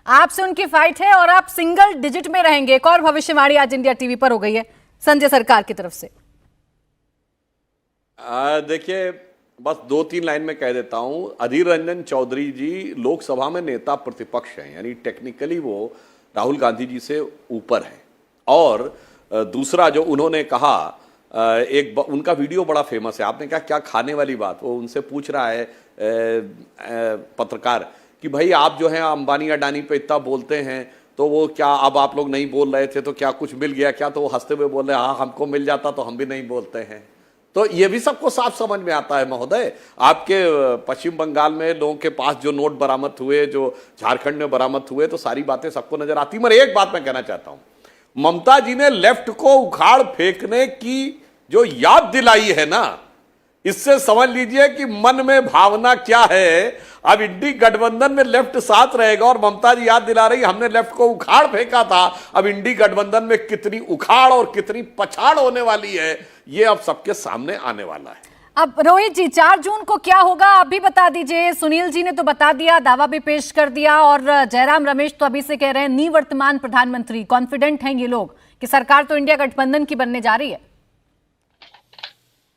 आपसे उनकी फाइट है और आप सिंगल डिजिट में रहेंगे। एक और भविष्यवाणी आज इंडिया टीवी पर हो गई है संजय सरकार की तरफ से। देखिए, बस 2-3 लाइन में कह देता हूं। अधीर रंजन चौधरी जी लोकसभा में नेता प्रतिपक्ष हैं, यानी टेक्निकली वो राहुल गांधी जी से ऊपर हैं। और दूसरा जो उन्होंने कहा, उनका वीडियो बड़ा फेमस है। आपने कहा क्या खाने वाली बात, वो उनसे पूछ रहा है पत्रकार कि भाई आप जो है अंबानी अडानी पे इतना बोलते हैं, तो वो क्या अब आप लोग नहीं बोल रहे थे तो क्या कुछ मिल गया क्या? तो वो हंसते हुए बोल रहे हाँ, हमको मिल जाता तो हम भी नहीं बोलते हैं। तो ये भी सबको साफ समझ में आता है महोदय। आपके पश्चिम बंगाल में लोगों के पास जो नोट बरामद हुए, जो झारखंड में बरामद हुए, तो सारी बातें सबको नजर आती। मगर एक बात मैं कहना चाहता हूं, ममता जी ने लेफ्ट को उखाड़ फेंकने की जो याद दिलाई है ना, इससे समझ लीजिए कि मन में भावना क्या है। अब इंडी गठबंधन में लेफ्ट साथ रहेगा और ममता जी याद दिला रही हमने लेफ्ट को उखाड़ फेंका था। अब इंडी गठबंधन में कितनी उखाड़ और कितनी पछाड़ होने वाली है, ये अब सबके सामने आने वाला है। अब रोहित जी 4 जून को क्या होगा आप भी बता दीजिए। सुनील जी ने तो बता दिया, दावा भी पेश कर दिया, और जयराम रमेश तो अभी से कह रहे हैं निवर्तमान प्रधानमंत्री, कॉन्फिडेंट हैं ये लोग कि सरकार तो इंडिया गठबंधन की बनने जा रही है।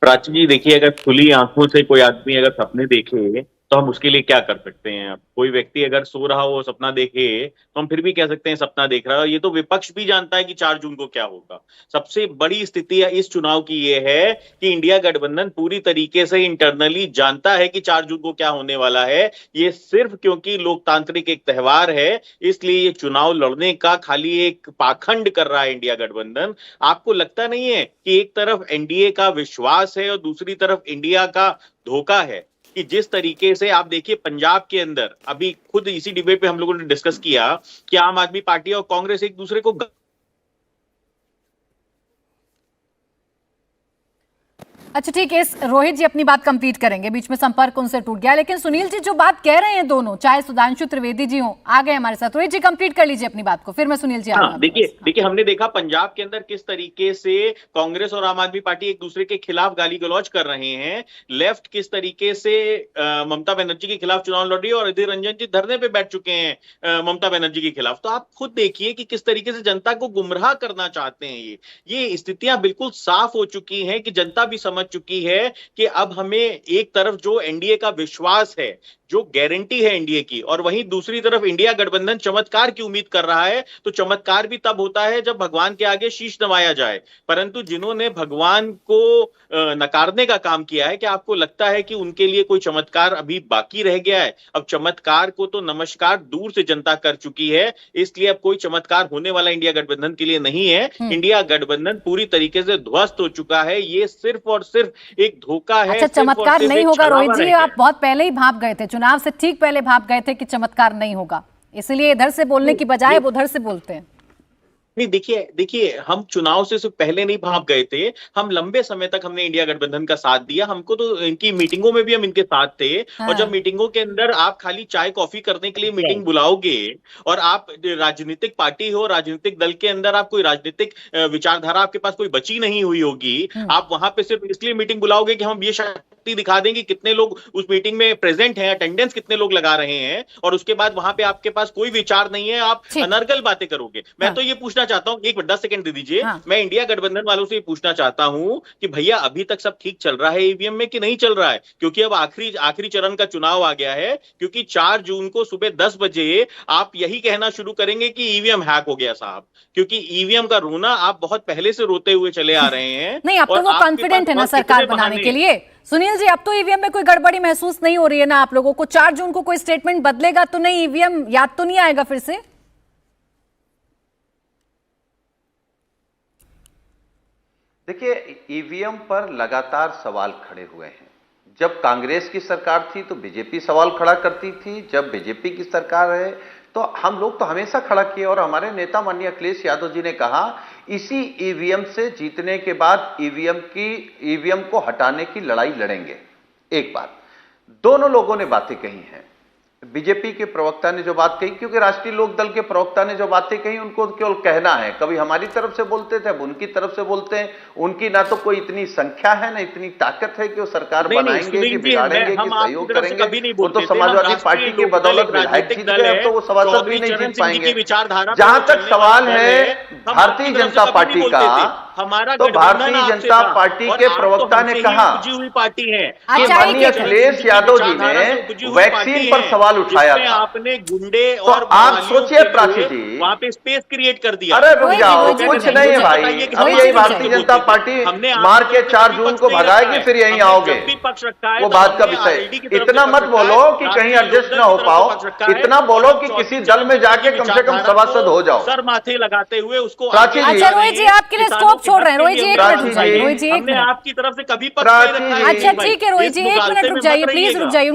प्राची जी देखिए, अगर खुली आंखों से कोई आदमी अगर सपने देखे तो हम उसके लिए क्या कर सकते हैं। अब कोई व्यक्ति अगर सो रहा हो सपना देखे तो हम फिर भी कह सकते हैं सपना देख रहा है। ये तो विपक्ष भी जानता है कि 4 जून को क्या होगा। सबसे बड़ी स्थिति इस चुनाव की ये है कि इंडिया गठबंधन पूरी तरीके से इंटरनली जानता है कि 4 जून को क्या होने वाला है। ये सिर्फ क्योंकि लोकतांत्रिक एक त्योहार है इसलिए ये चुनाव लड़ने का खाली एक पाखंड कर रहा है इंडिया गठबंधन। आपको लगता नहीं है कि एक तरफ एनडीए का विश्वास है और दूसरी तरफ इंडिया का धोखा है? कि जिस तरीके से आप देखिए पंजाब के अंदर अभी खुद इसी डिबेट पे हम लोगों ने डिस्कस किया कि आम आदमी पार्टी और कांग्रेस एक दूसरे को अच्छा ठीक है, रोहित जी अपनी बात कंप्लीट करेंगे, बीच में संपर्क उनसे टूट गया। लेकिन सुनील जी जो बात कह रहे हैं दोनों, चाहे सुधांशु त्रिवेदी जी हो, आ गए हमारे साथ। रोहित जी कंप्लीट कर लीजिए अपनी बात को, फिर मैं सुनील जी आ हाँ, देखिए हमने देखा पंजाब के अंदर किस तरीके से कांग्रेस और आम आदमी पार्टी एक दूसरे के खिलाफ गाली गलौज कर रहे हैं। लेफ्ट किस तरीके से ममता बनर्जी के खिलाफ चुनाव लड़ रही है और अधीर रंजन जी धरने पे बैठ चुके हैं ममता बनर्जी के खिलाफ। तो आप खुद देखिए कि किस तरीके से जनता को गुमराह करना चाहते हैं। ये स्थितियां बिल्कुल साफ हो चुकी हैं कि जनता भी समझ चुकी है कि अब हमें एक तरफ जो एनडीए का विश्वास है, जो गारंटी है एनडीए की, और वहीं दूसरी तरफ इंडिया गठबंधन चमत्कार की उम्मीद कर रहा है। तो चमत्कार भी तब होता है जब भगवान के आगे शीश नवाया जाए। परंतु जिन्होंने भगवान को नकारने का काम किया है, क्या आपको लगता है कि उनके लिए कोई चमत्कार अभी बाकी रह गया है? अब चमत्कार को तो नमस्कार दूर से जनता कर चुकी है, इसलिए अब कोई चमत्कार होने वाला इंडिया गठबंधन के लिए नहीं है। इंडिया गठबंधन पूरी तरीके से ध्वस्त हो चुका है। ये सिर्फ और सिर्फ एक धोखा है। अच्छा, चमत्कार नहीं होगा रोहित जी, आप बहुत पहले ही भाप गए थे, चुनाव से ठीक पहले भाप गए थे कि चमत्कार नहीं होगा, इसलिए इधर से बोलने की बजाय वो उधर से बोलते हैं। नहीं, देखिए हम चुनाव से सिर्फ पहले नहीं भाग गए थे, हम लंबे समय तक हमने इंडिया गठबंधन का साथ दिया। हमको तो इनकी मीटिंगों में भी हम इनके साथ थे। हाँ। और जब मीटिंगों के अंदर आप खाली चाय कॉफी करने के लिए मीटिंग बुलाओगे और आप राजनीतिक पार्टी हो, राजनीतिक दल के अंदर आप कोई राजनीतिक विचारधारा आपके पास कोई बची नहीं हुई होगी, आप वहां पे सिर्फ इसलिए मीटिंग बुलाओगे कि हम ये शक्ति दिखा देंगे कितने लोग उस मीटिंग में प्रेजेंट हैं, अटेंडेंस कितने लोग लगा रहे हैं, और उसके बाद वहां पे आपके पास कोई विचार नहीं है, आप अनर्गल बातें करोगे। मैं तो ये पूछना चाहता हूं, एक 10 सेकंड दे दीजिए। मैं इंडिया गठबंधन वालों से पूछना चाहता हूं कि भैया अभी तक सब ठीक चल रहा है ईवीएम में कि नहीं चल रहा है? क्योंकि अब आखिरी चरण का चुनाव आ गया है। क्योंकि 4 जून को सुबह 10 बजे आप यही कहना शुरू करेंगे कि ईवीएम हैक हो गया साहब, क्योंकि ईवीएम का रोना आप बहुत पहले से रोते हुए चले आ रहे हैं। नहीं, अब तो वो कॉन्फिडेंट है ना सरकार बनाने के लिए। सुनील जी, अब तो ईवीएम में कोई गड़बड़ी महसूस नहीं हो रही है ना आप लोगों को? 4 जून को कोई स्टेटमेंट बदलेगा तो नहीं, ईवीएम याद तो नहीं आएगा फिर से? देखिए, ईवीएम पर लगातार सवाल खड़े हुए हैं। जब कांग्रेस की सरकार थी तो बीजेपी सवाल खड़ा करती थी, जब बीजेपी की सरकार है तो हम लोग तो हमेशा खड़ा किए। और हमारे नेता माननीय अखिलेश यादव जी ने कहा इसी ईवीएम से जीतने के बाद ईवीएम को हटाने की लड़ाई लड़ेंगे। एक बात, दोनों लोगों ने बातें कही हैं। बीजेपी के प्रवक्ता ने जो बात कही, क्योंकि राष्ट्रीय लोक दल के प्रवक्ता ने जो बातें कही उनको केवल कहना है, कभी हमारी तरफ से बोलते थे, अब उनकी तरफ से बोलते हैं। उनकी ना तो कोई इतनी संख्या है ना इतनी ताकत है कि वो सरकार बनाएंगे कि बिगाड़ेंगे कि सहयोग करेंगे। वो तो समाजवादी पार्टी की बदौलत विधायक जीत गए, अब तो वो सभासद भी नहीं जीत पाएंगे। जहां तक सवाल है भारतीय जनता पार्टी का, तो भारतीय जनता पार्टी के प्रवक्ता ने कहा पार्टी है कि माननीय अखिलेश यादव जी ने वैक्सीन पर सवाल उठाया था। आपने गुंडे तो और आप सोचिए प्राची जी, वहां पे स्पेस क्रिएट कर दिया। अरे रुक जाओ, कुछ नहीं है भाई, अब यही भारतीय जनता पार्टी मार के 4 जून को भगाएगी, फिर यहीं आओगे, वो बात का विषय। इतना मत बोलो कि कहीं एडजस्ट ना हो पाओ, इतना बोलो कि किसी दल में जाके कम से कम सभासद हो जाओ। सर माथे लगाते हुए उसको। प्राची जी, अच्छा रोहित जी आपके लिए स्कोप छोड़ रहे हैं। रोहित जी एक मिनट रुक जाइए। रोहित जी एक मिनट आपकी तरफ से कभी पक्ष नहीं रखा है। अच्छा ठीक है रोहित जी एक मिनट रुक जाइए, प्लीज रुक जाइए।